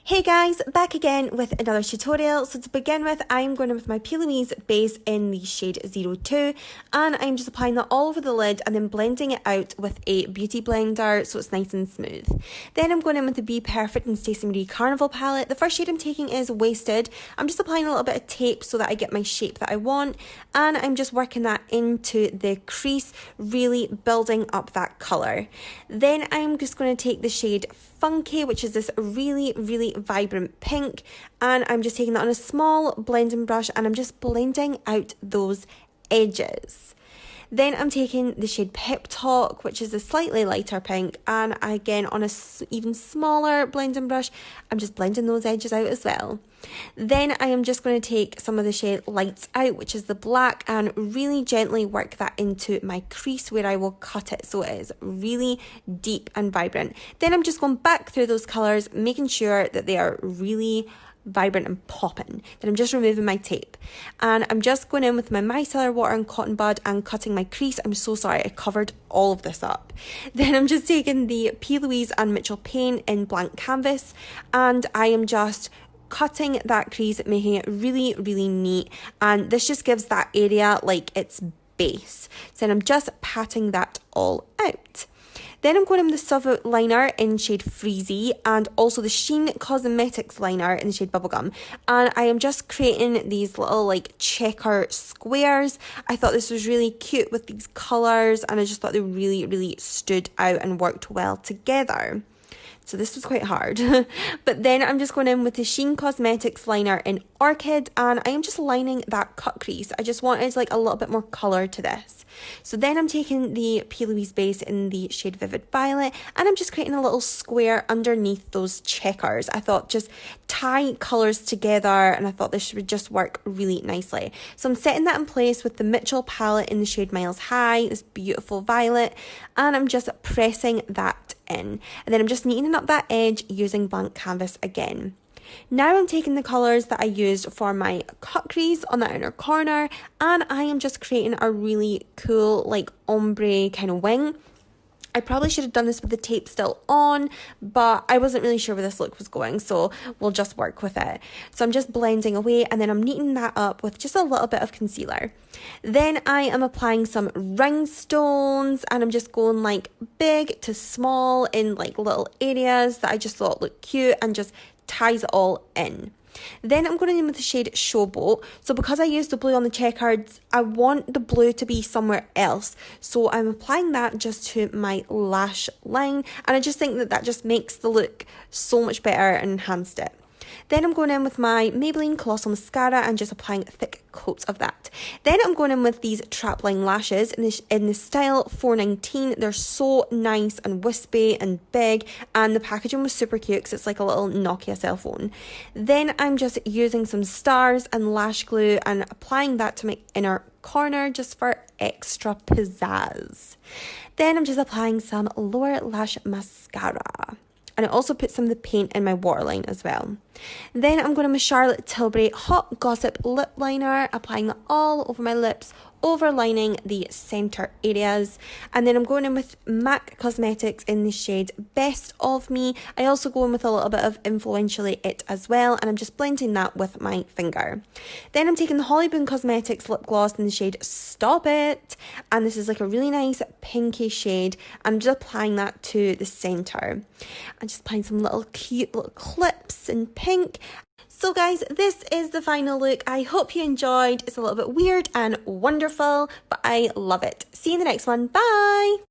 Hey guys, back again with another tutorial. So to begin with, I'm going in with my 𝑬𝒀𝑬𝑺 base in the shade 02, and I'm just applying that all over the lid and then blending it out with a beauty blender so it's nice and smooth. Then I'm going in with the Be Perfect and Stacey Marie Carnival palette. The first shade I'm taking is Wasted. I'm just applying a little bit of tape so that I get my shape that I want, and I'm just working that into the crease, really building up that colour. Then I'm just going to take the shade Funky, which is this really vibrant pink, and I'm just taking that on a small blending brush and I'm just blending out those edges. Then I'm taking the shade Pep Talk, which is a slightly lighter pink, and again on a even smaller blending brush, I'm just blending those edges out as well. Then I am just going to take some of the shade Lights Out, which is the black, and really gently work that into my crease where I will cut it so it is really deep and vibrant. Then I'm just going back through those colours, making sure that they are really vibrant and popping. Then I'm just removing my tape, and I'm just going in with my micellar water and cotton bud and cutting my crease. I'm so sorry, I covered all of this up. Then I'm just taking the P. Louise and Mitchell paint in blank canvas, and I am just cutting that crease, making it really neat, and this just gives that area like its base. So then I'm just patting that all out. Then I'm going in with the suvabeauty liner in shade Freezie and also the sheencosmetics liner in the shade Bubblegum, and I am just creating these little like checker squares. I thought this was really cute with these colours, and I just thought they really stood out and worked well together. So this was quite hard. But then I'm just going in with the sheencosmetics liner in Orchid, and I am just lining that cut crease. I just wanted like a little bit more colour to this. So then I'm taking the P. Louise base in the shade Vivid Violet, and I'm just creating a little square underneath those checkers. I thought just tie colours together, and I thought this would just work really nicely. So I'm setting that in place with the Mitchell palette in the shade Miles High, this beautiful violet, and I'm just pressing that in, and then I'm just neatening up that edge using blank canvas again. Now I'm taking the colours that I used for my cut crease on the outer corner, and I am just creating a really cool like ombre kind of wing. I probably should have done this with the tape still on, but I wasn't really sure where this look was going, so we'll just work with it. So I'm just blending away, and then I'm neatening that up with just a little bit of concealer. Then I am applying some rhinestones, and I'm just going like big to small in like little areas that I just thought looked cute and just ties it all in. Then I'm going in with the shade Showboat. So because I used the blue on the checkers, I want the blue to be somewhere else. So I'm applying that just to my lash line, and I just think that that just makes the look so much better and enhanced it. Then I'm going in with my Maybelline Colossal Mascara and just applying thick coats of that. Then I'm going in with these traplinelashes in the style 419. They're so nice and wispy and big, and the packaging was super cute because it's like a little Nokia cell phone. Then I'm just using some stars and lash glue and applying that to my inner corner just for extra pizzazz. Then I'm just applying some lower lash mascara, and I also put some of the paint in my waterline as well. Then I'm going to my Charlotte Tilbury Hot Gossip Lip Liner, applying that all over my lips, overlining the centre areas. And then I'm going in with MAC Cosmetics in the shade Best of Me. I also go in with a little bit of Influentially It as well, and I'm just blending that with my finger. Then I'm taking the Hollywood Cosmetics lip gloss in the shade Stop It, and this is like a really nice pinky shade, and I'm just applying that to the centre. I'm just applying some little cute little clips in pink. So guys, this is the final look. I hope you enjoyed. It's a little bit weird and wonderful, but I love it. See you in the next one. Bye!